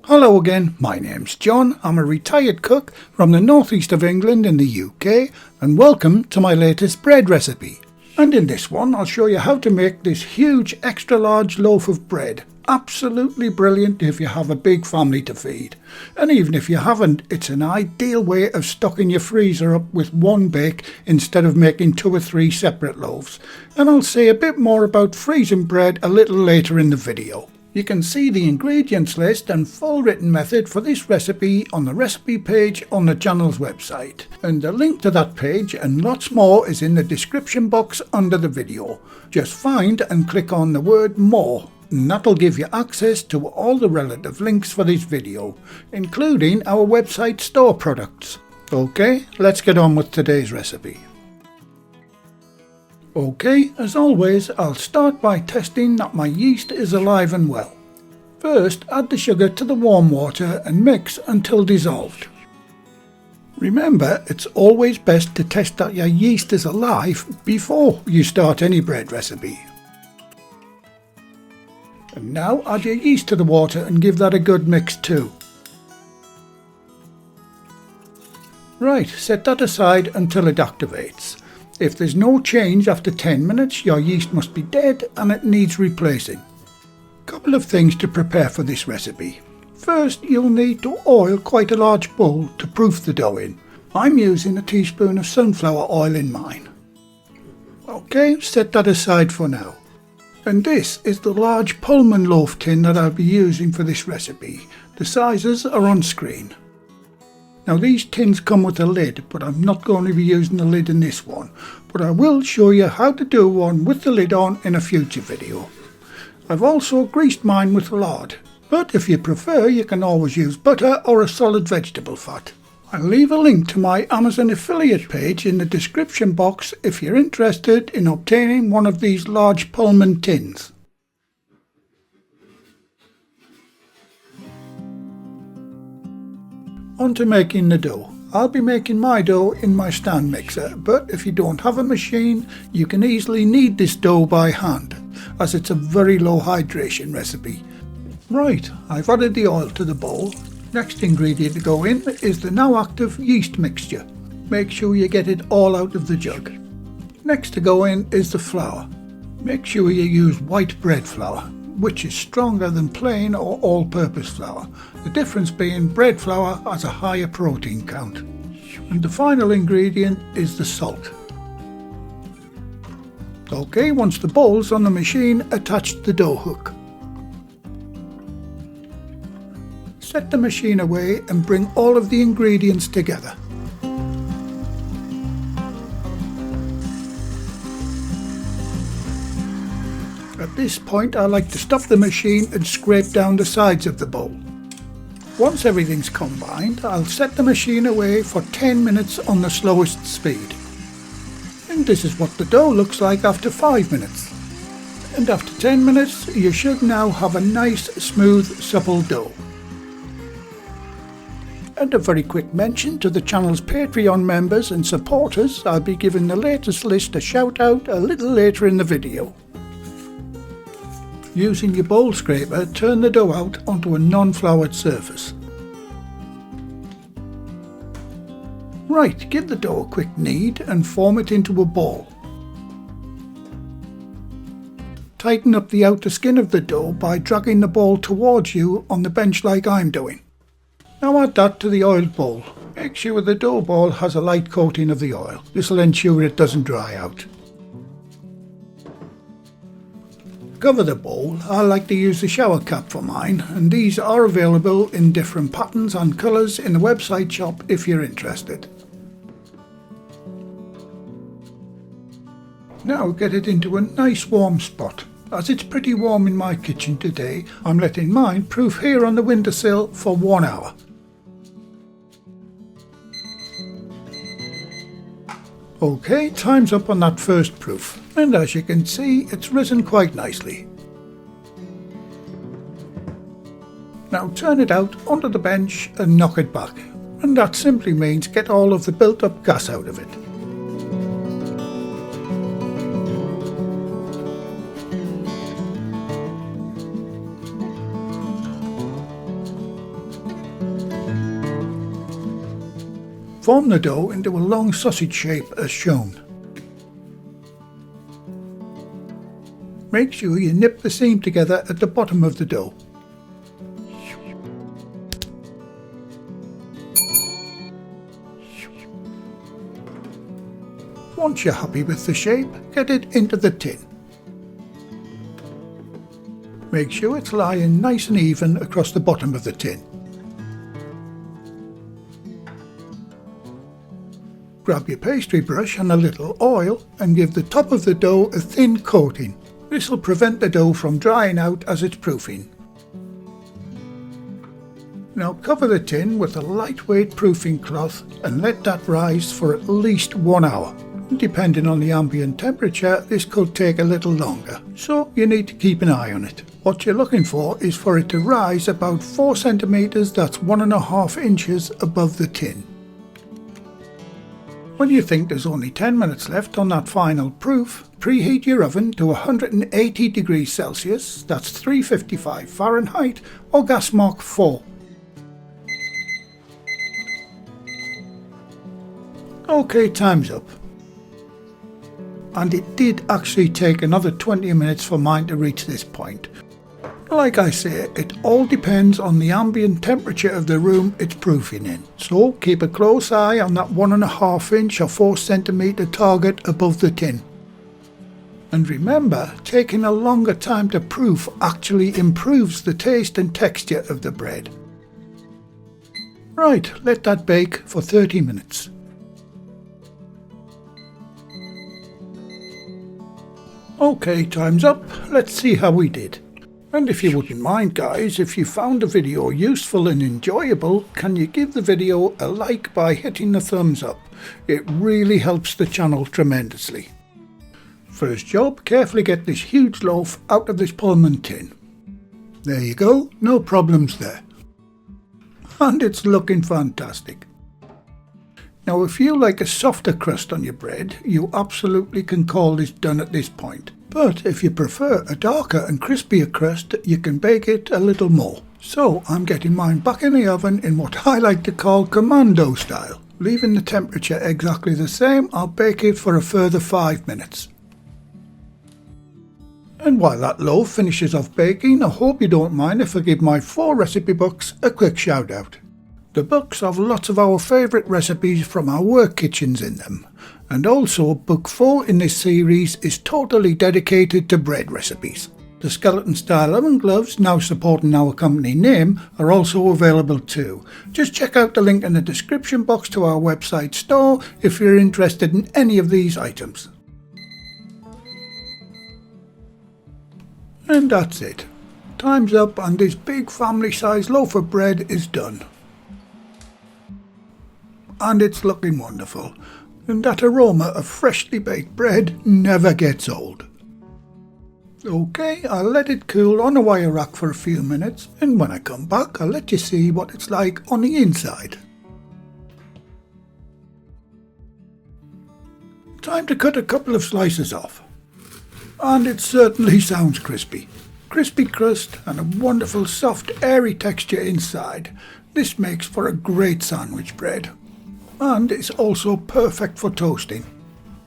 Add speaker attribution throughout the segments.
Speaker 1: Hello again, my name's John. I'm a retired cook from the northeast of England in the UK, and welcome to my latest bread recipe. And in this one I'll show you how to make this huge extra large loaf of bread. Absolutely brilliant if you have a big family to feed. And even if you haven't, it's an ideal way of stocking your freezer up with one bake instead of making 2 or 3 separate loaves. And I'll say a bit more about freezing bread a little later in the video. You can see the ingredients list and full written method for this recipe on the recipe page on the channel's website. And the link to that page and lots more is in the description box under the video. Just find and click on the word more, and that'll give you access to all the relative links for this video, including our website store products. Okay, let's get on with today's recipe. Okay, as always, I'll start by testing that my yeast is alive and well. First, add the sugar to the warm water and mix until dissolved. Remember, it's always best to test that your yeast is alive before you start any bread recipe. And now add your yeast to the water and give that a good mix too. Right, set that aside until it activates. If there's no change after 10 minutes, your yeast must be dead and it needs replacing. Couple of things to prepare for this recipe. First, you'll need to oil quite a large bowl to proof the dough in. I'm using a teaspoon of sunflower oil in mine. Okay, set that aside for now. And this is the large Pullman loaf tin that I'll be using for this recipe. The sizes are on screen. Now these tins come with a lid, but I'm not going to be using the lid in this one. But I will show you how to do one with the lid on in a future video. I've also greased mine with lard, but if you prefer you can always use butter or a solid vegetable fat. I'll leave a link to my Amazon affiliate page in the description box if you're interested in obtaining one of these large Pullman tins. On to making the dough. I'll be making my dough in my stand mixer, but if you don't have a machine, you can easily knead this dough by hand, as it's a very low hydration recipe. Right, I've added the oil to the bowl. Next ingredient to go in is the now active yeast mixture. Make sure you get it all out of the jug. Next to go in is the flour. Make sure you use white bread flour, which is stronger than plain or all-purpose flour. The difference being bread flour has a higher protein count. And the final ingredient is the salt. Okay, once the bowl's on the machine, attach the dough hook. Set the machine away and bring all of the ingredients together. At this point I like to stop the machine and scrape down the sides of the bowl. Once everything's combined, I'll set the machine away for 10 minutes on the slowest speed. And this is what the dough looks like after 5 minutes. And after 10 minutes you should now have a nice, smooth, supple dough. And a very quick mention to the channel's Patreon members and supporters. I'll be giving the latest list a shout out a little later in the video. Using your bowl scraper, turn the dough out onto a non-floured surface. Right, give the dough a quick knead and form it into a ball. Tighten up the outer skin of the dough by dragging the ball towards you on the bench like I'm doing. Now add that to the oiled bowl. Make sure the dough ball has a light coating of the oil. This will ensure it doesn't dry out. Cover the bowl. I like to use the shower cap for mine, and these are available in different patterns and colours in the website shop if you're interested. Now get it into a nice warm spot. As it's pretty warm in my kitchen today, I'm letting mine proof here on the windowsill for 1 hour. Okay, time's up on that first proof, and as you can see, it's risen quite nicely. Now turn it out onto the bench and knock it back, and that simply means get all of the built up gas out of it. Form the dough into a long sausage shape as shown. Make sure you nip the seam together at the bottom of the dough. Once you're happy with the shape, get it into the tin. Make sure it's lying nice and even across the bottom of the tin. Grab your pastry brush and a little oil and give the top of the dough a thin coating. This will prevent the dough from drying out as it's proofing. Now cover the tin with a lightweight proofing cloth and let that rise for at least 1 hour. Depending on the ambient temperature, this could take a little longer, so you need to keep an eye on it. What you're looking for is for it to rise about 4 centimeters, that's 1.5 inches above the tin. When you think there's only 10 minutes left on that final proof, preheat your oven to 180 degrees Celsius, that's 355 Fahrenheit, or gas mark 4. Okay, time's up. And it did actually take another 20 minutes for mine to reach this point. Like I say, it all depends on the ambient temperature of the room it's proofing in. So keep a close eye on that 1.5 inch or 4 centimeter target above the tin. And remember, taking a longer time to proof actually improves the taste and texture of the bread. Right, let that bake for 30 minutes. Okay, time's up. Let's see how we did. And if you wouldn't mind guys, if you found the video useful and enjoyable, can you give the video a like by hitting the thumbs up? It really helps the channel tremendously. First job, carefully get this huge loaf out of this Pullman tin. There you go, no problems there. And it's looking fantastic. Now if you like a softer crust on your bread, you absolutely can call this done at this point. But if you prefer a darker and crispier crust, you can bake it a little more. So I'm getting mine back in the oven in what I like to call commando style. Leaving the temperature exactly the same, I'll bake it for a further 5 minutes. And while that loaf finishes off baking, I hope you don't mind if I give my 4 recipe books a quick shout out. The books have lots of our favourite recipes from our work kitchens in them, and also book 4 in this series is totally dedicated to bread recipes. The skeleton style oven gloves, now supporting our company name, are also available too. Just check out the link in the description box to our website store if you're interested in any of these items. And that's it. Time's up and this big family size loaf of bread is done. And it's looking wonderful, and that aroma of freshly baked bread never gets old. Okay, I'll let it cool on a wire rack for a few minutes, and when I come back I'll let you see what it's like on the inside. Time to cut a couple of slices off. And it certainly sounds crispy. Crispy crust and a wonderful soft airy texture inside. This makes for a great sandwich bread. And it's also perfect for toasting.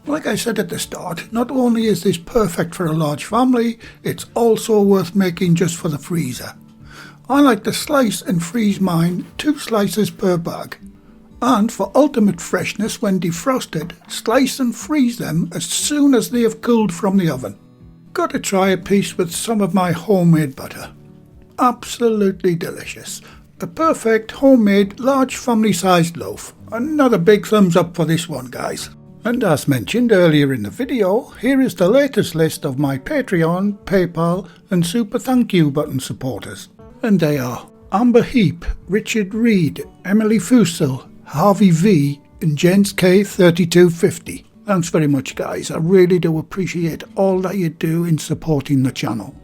Speaker 1: Like I said at the start, not only is this perfect for a large family, it's also worth making just for the freezer. I like to slice and freeze mine 2 slices per bag. And for ultimate freshness when defrosted, slice and freeze them as soon as they have cooled from the oven. Got to try a piece with some of my homemade butter. Absolutely delicious. A perfect homemade large family sized loaf. Another big thumbs up for this one guys. And as mentioned earlier in the video, here is the latest list of my Patreon, PayPal and Super Thank You button supporters. And they are Amber Heap, Richard Reed, Emily Fussell, Harvey V and Jens K3250. Thanks very much guys, I really do appreciate all that you do in supporting the channel.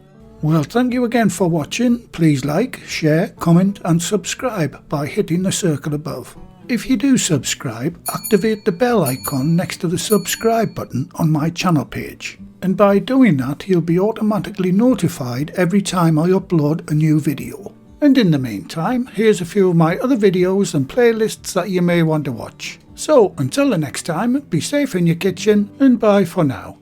Speaker 1: Well, thank you again for watching. Please like, share, comment and subscribe by hitting the circle above. If you do subscribe, activate the bell icon next to the subscribe button on my channel page. And by doing that, you'll be automatically notified every time I upload a new video. And in the meantime, here's a few of my other videos and playlists that you may want to watch. So until the next time, be safe in your kitchen and bye for now.